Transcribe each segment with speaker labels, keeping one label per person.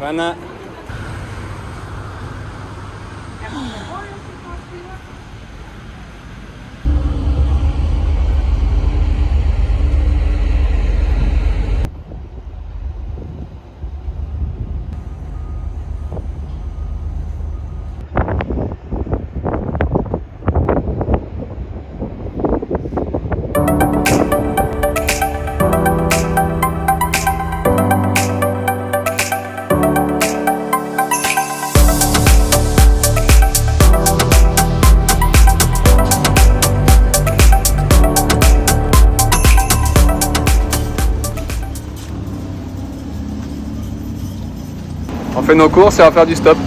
Speaker 1: Rana. On fait nos courses et on va faire du stop.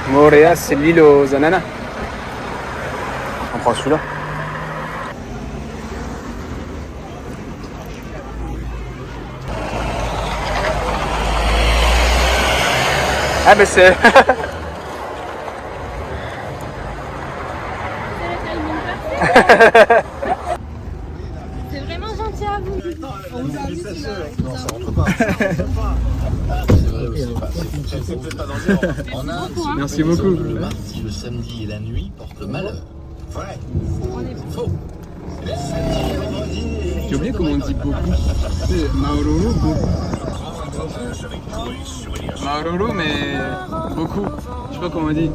Speaker 1: Morea, c'est l'île aux ananas. On prend celui-là. Ah ben c'est...
Speaker 2: C'est vraiment gentil à vous. On vous a vu celui-là.
Speaker 3: Non, ça rentre pas.
Speaker 1: Merci beaucoup.
Speaker 3: Le mardi, le samedi et la nuit portent malheur. Vrai. Faux.
Speaker 1: J'ai oublié comment on dit beaucoup. C'est Maororo, beaucoup. Maororo, mais beaucoup. Je sais pas comment on dit.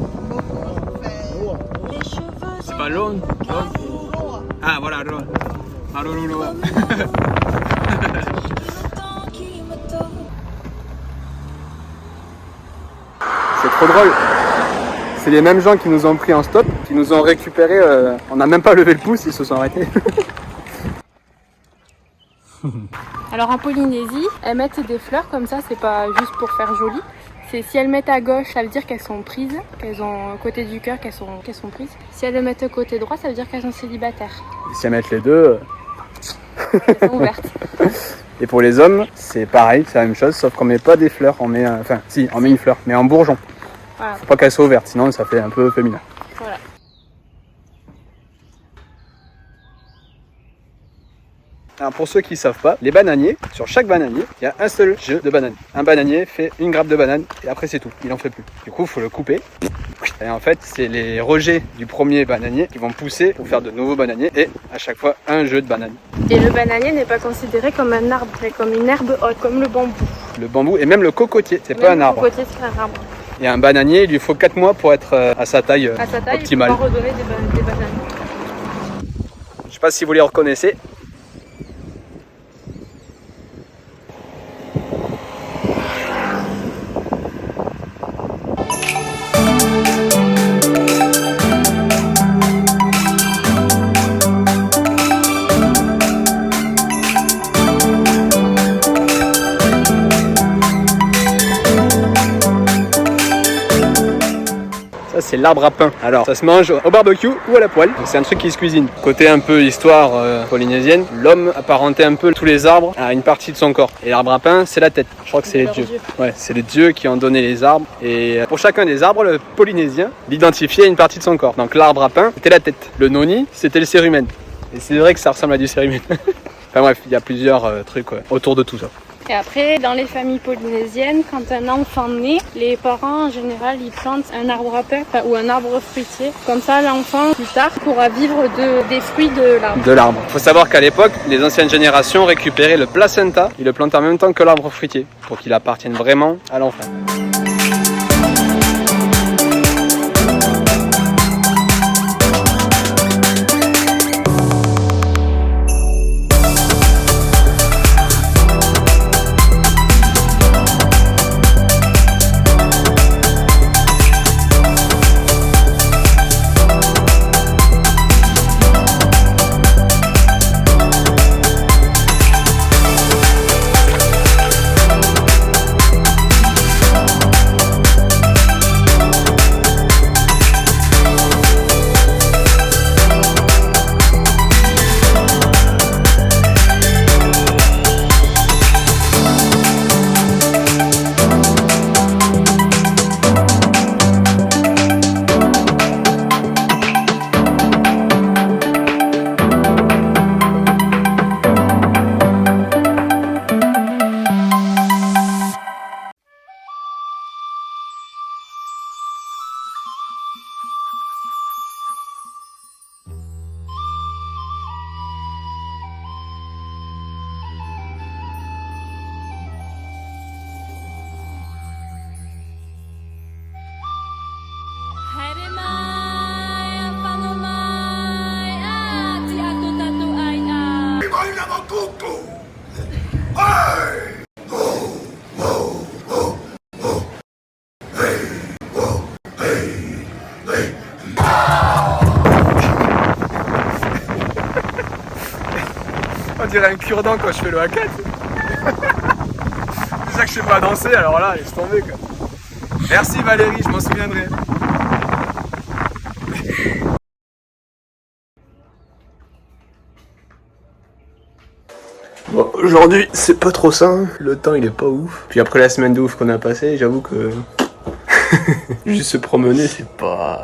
Speaker 1: C'est pas long. Ah voilà, long. Maororo. C'est trop drôle. C'est les mêmes gens qui nous ont pris en stop, qui nous ont récupérés. On n'a même pas levé le pouce, ils se sont arrêtés.
Speaker 2: Alors en Polynésie, elles mettent des fleurs comme ça, c'est pas juste pour faire joli. C'est si elles mettent à gauche, ça veut dire qu'elles sont prises, qu'elles ont côté du cœur, qu'elles sont prises. Si elles le mettent côté droit, ça veut dire qu'elles sont célibataires.
Speaker 1: Et si elles mettent les deux.
Speaker 2: Elles sont ouvertes.
Speaker 1: Et pour les hommes, c'est pareil, c'est la même chose, sauf qu'on met pas des fleurs, on met, enfin si, on met une fleur, mais en bourgeon.
Speaker 2: Voilà.
Speaker 1: Faut pas qu'elle soit ouverte, sinon ça fait un peu féminin.
Speaker 2: Voilà.
Speaker 1: Alors pour ceux qui ne savent pas, les bananiers, sur chaque bananier, il y a un seul jeu de banane. Un bananier fait une grappe de banane et après c'est tout, il en fait plus. Du coup, il faut le couper. Et en fait, c'est les rejets du premier bananier qui vont pousser pour faire de nouveaux bananiers et à chaque fois un jeu de banane.
Speaker 2: Et le bananier n'est pas considéré comme un arbre, mais comme une herbe haute, comme le bambou.
Speaker 1: Le bambou et même le cocotier, c'est pas un arbre.
Speaker 2: Le cocotier, c'est un arbre.
Speaker 1: Et un bananier, il lui faut 4 mois pour être à sa taille, optimale.
Speaker 2: Il faut redonner des bananes.
Speaker 1: Je sais pas si vous les reconnaissez. Ça c'est l'arbre à pain. Alors ça se mange au barbecue ou à la poêle. C'est un truc qui se cuisine. Côté un peu histoire polynésienne, l'homme apparentait un peu tous les arbres à une partie de son corps. Et l'arbre à pain c'est la tête. Je crois que c'est les dieux. Ouais, c'est les dieux qui ont donné les arbres. Et pour chacun des arbres, le polynésien l'identifiait à une partie de son corps. Donc l'arbre à pain c'était la tête. Le noni c'était le cérumen. Et c'est vrai que ça ressemble à du cérumen. Enfin bref, il y a plusieurs trucs autour de tout ça.
Speaker 2: Et après, dans les familles polynésiennes, quand un enfant naît, les parents en général ils plantent un arbre à pain ou un arbre fruitier. Comme ça, l'enfant plus tard pourra vivre des fruits de l'arbre.
Speaker 1: De l'arbre. Il faut savoir qu'à l'époque, les anciennes générations récupéraient le placenta, ils le plantaient en même temps que l'arbre fruitier, pour qu'il appartienne vraiment à l'enfant. On dirait un cure-dent quand je fais le haka. C'est ça que je sais pas danser, alors là, laisse tomber quoi. Merci Valérie, je m'en souviendrai. Bon, aujourd'hui, c'est pas trop ça. Le temps, il est pas ouf. Puis après la semaine de ouf qu'on a passé, j'avoue que juste se promener, c'est pas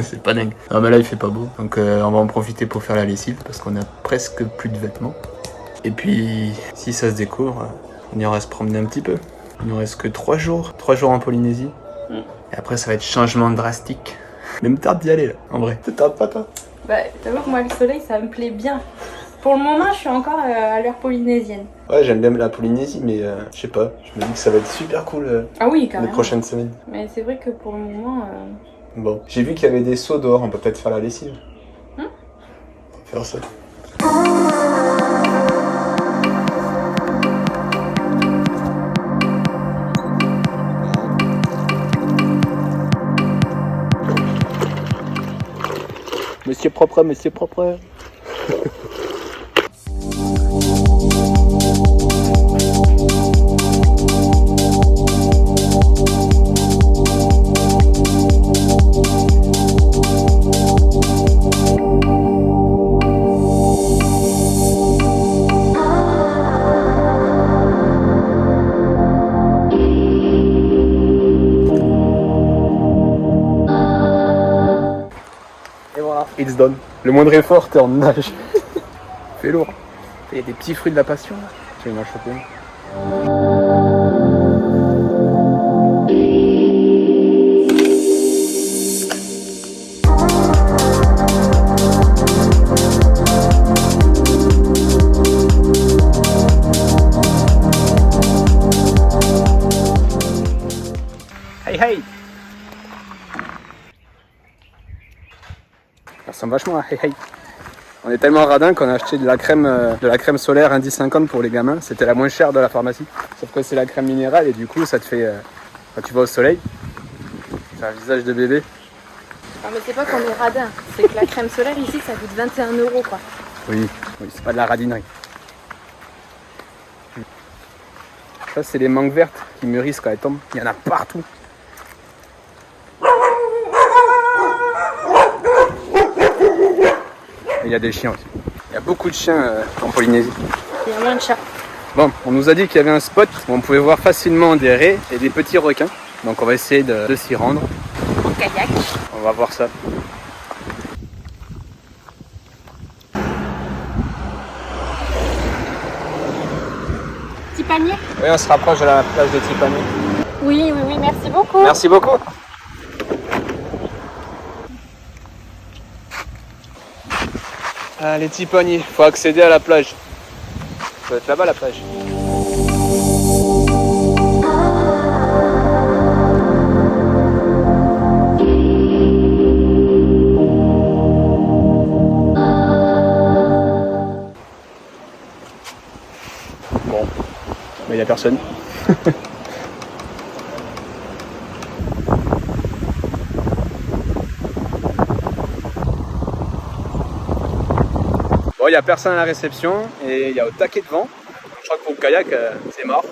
Speaker 1: c'est pas dingue. Non mais là, il fait pas beau. Donc on va en profiter pour faire la lessive parce qu'on a presque plus de vêtements. Et puis, si ça se découvre, on ira se promener un petit peu. Il nous reste que 3 jours. 3 jours en Polynésie. Et après, ça va être changement drastique. Même tarde d'y aller, là, en vrai. Tu tardes pas, toi?
Speaker 2: Bah, t'avoue que moi, le soleil, ça me plaît bien. Pour le moment, je suis encore à l'heure polynésienne.
Speaker 1: Ouais, j'aime bien la Polynésie, mais je sais pas. Je me dis que ça va être super cool
Speaker 2: ah oui,
Speaker 1: les
Speaker 2: carrément.
Speaker 1: prochaines semaines.
Speaker 2: Mais c'est vrai que pour le moment...
Speaker 1: Bon, j'ai vu qu'il y avait des seaux dehors. On peut peut-être faire la lessive. On va faire ça. Monsieur propre, monsieur propre. Et voilà, it's done. Le moindre effort, t'es en nage. Fait lourd. Il y a des petits fruits de la passion là. Je vais m'en choper. Hey hey! Ça ressemble vachement à Hey Hey. On est tellement radin qu'on a acheté de la crème solaire Indi 50 pour les gamins. C'était la moins chère de la pharmacie. Sauf que c'est la crème minérale et du coup ça te fait... quand tu vas au soleil, t'as un visage de bébé.
Speaker 2: Non mais c'est pas qu'on est radin, c'est que la crème solaire ici ça coûte 21 € quoi.
Speaker 1: Oui, c'est pas de la radinerie. Ça c'est les mangues vertes qui mûrissent quand elles tombent. Il y en a partout. Il y a des chiens aussi. Il y a beaucoup de chiens en Polynésie.
Speaker 2: Il y a moins de chats.
Speaker 1: Bon, on nous a dit qu'il y avait un spot où on pouvait voir facilement des raies et des petits requins. Donc on va essayer de s'y rendre.
Speaker 2: En kayak.
Speaker 1: On va voir ça.
Speaker 2: Petit panier?
Speaker 1: Oui, on se rapproche de la plage de Tipani.
Speaker 2: Oui, merci beaucoup.
Speaker 1: Merci beaucoup. Les Tipani, faut accéder à la plage. Ça va être là-bas la plage. Bon, mais il n'y a personne. Bon, il n'y a personne à la réception et il y a au taquet de vent. Je crois que pour le kayak, c'est mort.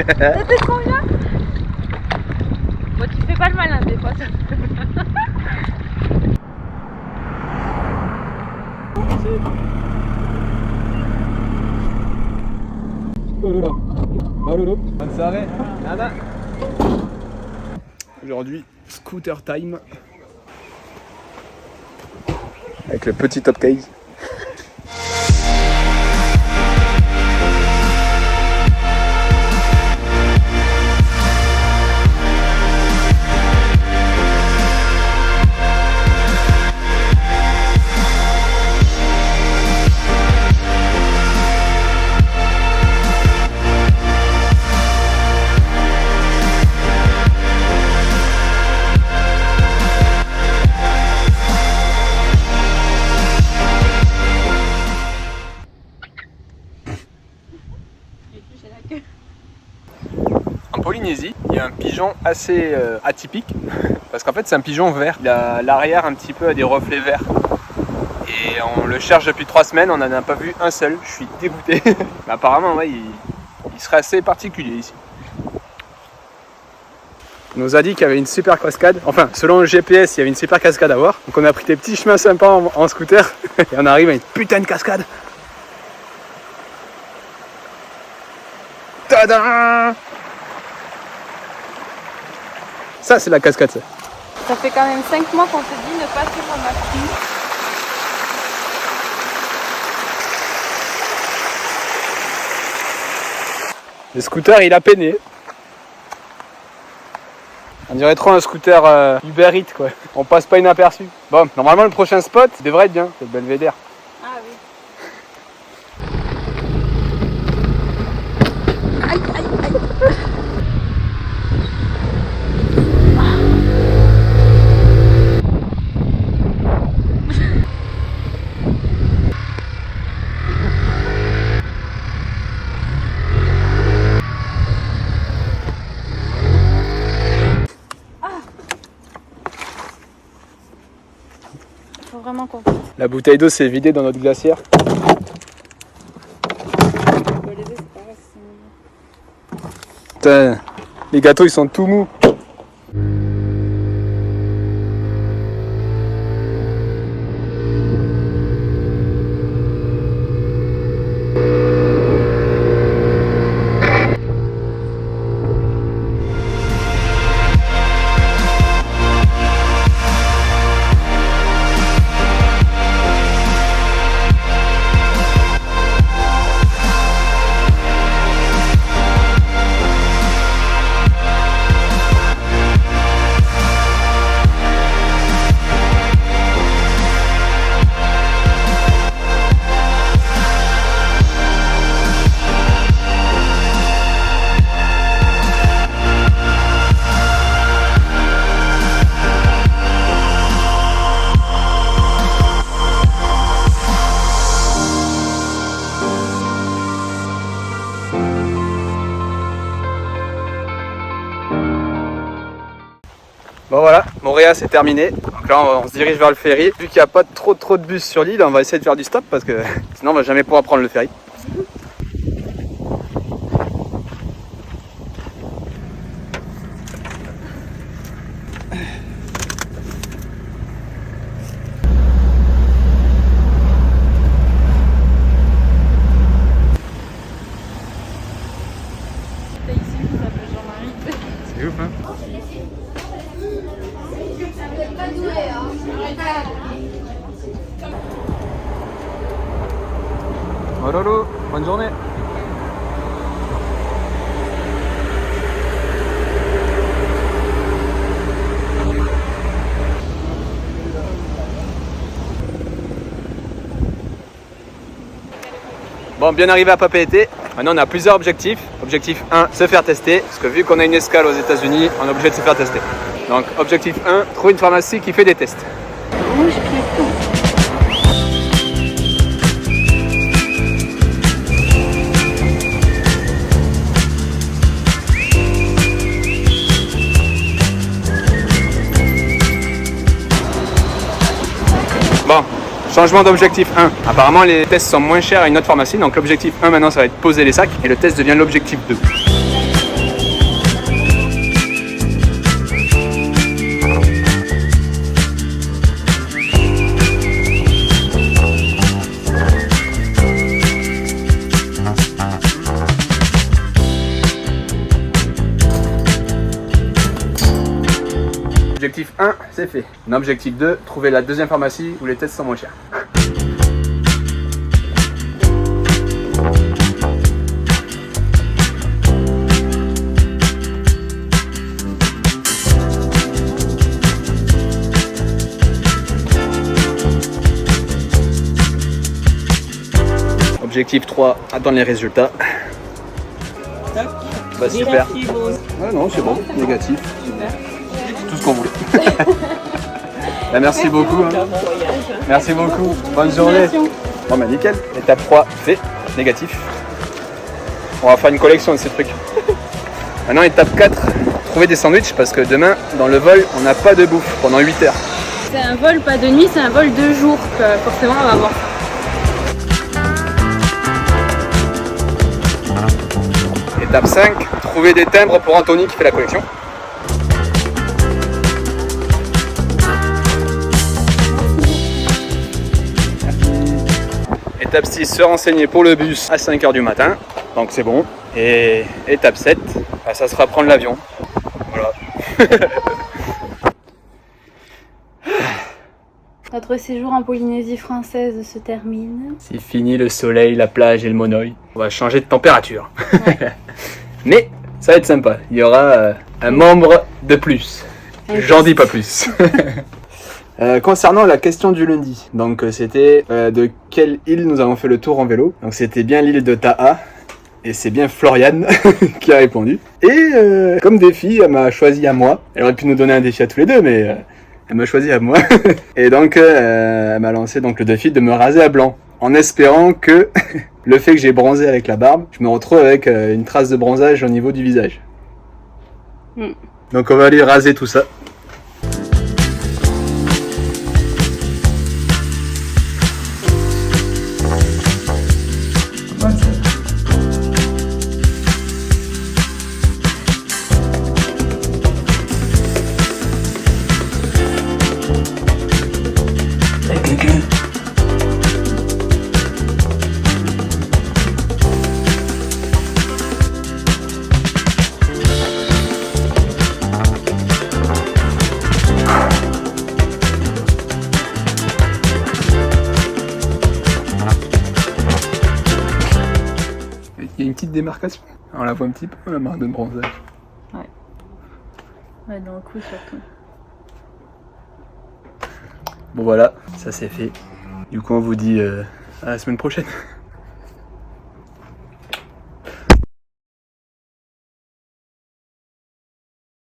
Speaker 2: T'es combien? Bon, tu fais pas le malin des fois.
Speaker 1: Aujourd'hui, scooter time avec le petit top case. En Polynésie, il y a un pigeon assez atypique parce qu'en fait c'est un pigeon vert. Il a l'arrière un petit peu à des reflets verts. Et on le cherche depuis 3 semaines, on n'en a pas vu un seul. Je suis dégoûté. Mais apparemment, ouais, il serait assez particulier ici. On nous a dit qu'il y avait une super cascade. Enfin, selon le GPS, il y avait une super cascade à voir. Donc on a pris des petits chemins sympas en scooter et on arrive à une putain de cascade. Tada! Ça, c'est la cascade, ça.
Speaker 2: Ça fait quand même 5 mois qu'on te dit ne pas suivre ma fille.
Speaker 1: Le scooter, il a peiné. On dirait trop un scooter Uber Eats, quoi. On passe pas inaperçu. Bon, normalement, le prochain spot devrait être bien. C'est le Belvédère.
Speaker 2: Ah oui. Faut vraiment qu'on...
Speaker 1: La bouteille d'eau s'est vidée dans notre glacière. Putain, les gâteaux, ils sont tout mous. Bon voilà, Moorea c'est terminé. Donc là on se dirige vers le ferry. Vu qu'il n'y a pas trop de bus sur l'île, on va essayer de faire du stop parce que sinon on va jamais pouvoir prendre le ferry. C'est ouf hein. Oh lolo, bonne journée. Bon, bien arrivé à Papeete. Maintenant on a plusieurs objectifs. Objectif 1, se faire tester. Parce que vu qu'on a une escale aux États-Unis, on est obligé de se faire tester. Donc objectif 1, trouver une pharmacie qui fait des tests. Bon, changement d'objectif 1. Apparemment les tests sont moins chers à une autre pharmacie. Donc l'objectif 1 maintenant ça va être poser les sacs. Et le test devient l'objectif 2. Objectif 1, c'est fait. Objectif 2, trouver la deuxième pharmacie où les tests sont moins chers. Objectif 3, attendre les résultats. Bah super. Ah non, c'est bon, négatif. C'est tout ce qu'on voulait. Bah, merci beaucoup. Hein. Merci beaucoup. Bonne journée. Bon bah nickel. Étape 3, fait. Négatif. On va faire une collection de ces trucs. Maintenant étape 4, trouver des sandwichs parce que demain, dans le vol, on n'a pas de bouffe pendant 8 heures.
Speaker 2: C'est un vol pas de nuit, c'est un vol de jour. Forcément, on va voir.
Speaker 1: Étape 5, trouver des timbres pour Anthony qui fait la collection. Étape 6, se renseigner pour le bus à 5 h du matin. Donc c'est bon. Et étape 7, bah, ça sera prendre l'avion. Voilà.
Speaker 2: Notre séjour en Polynésie française se termine.
Speaker 1: C'est fini le soleil, la plage et le monoï. On va changer de température.
Speaker 2: Ouais.
Speaker 1: Mais ça va être sympa. Il y aura un membre de plus. J'en dis pas plus. Concernant la question du lundi, donc c'était de quelle île nous avons fait le tour en vélo. Donc c'était bien l'île de Taha. Et c'est bien Floriane qui a répondu. Et comme défi, elle m'a choisi à moi. Elle aurait pu nous donner un défi à tous les deux, mais elle m'a choisi à moi. Et donc elle m'a lancé donc le défi de me raser à blanc. En espérant que le fait que j'ai bronzé avec la barbe, je me retrouve avec une trace de bronzage au niveau du visage. Donc on va aller raser tout ça. Il y a une petite démarcation. On la voit un petit peu, la marque de bronzage.
Speaker 2: Ouais. Ouais, dans le cou surtout.
Speaker 1: Bon voilà, ça c'est fait. Du coup on vous dit à la semaine prochaine.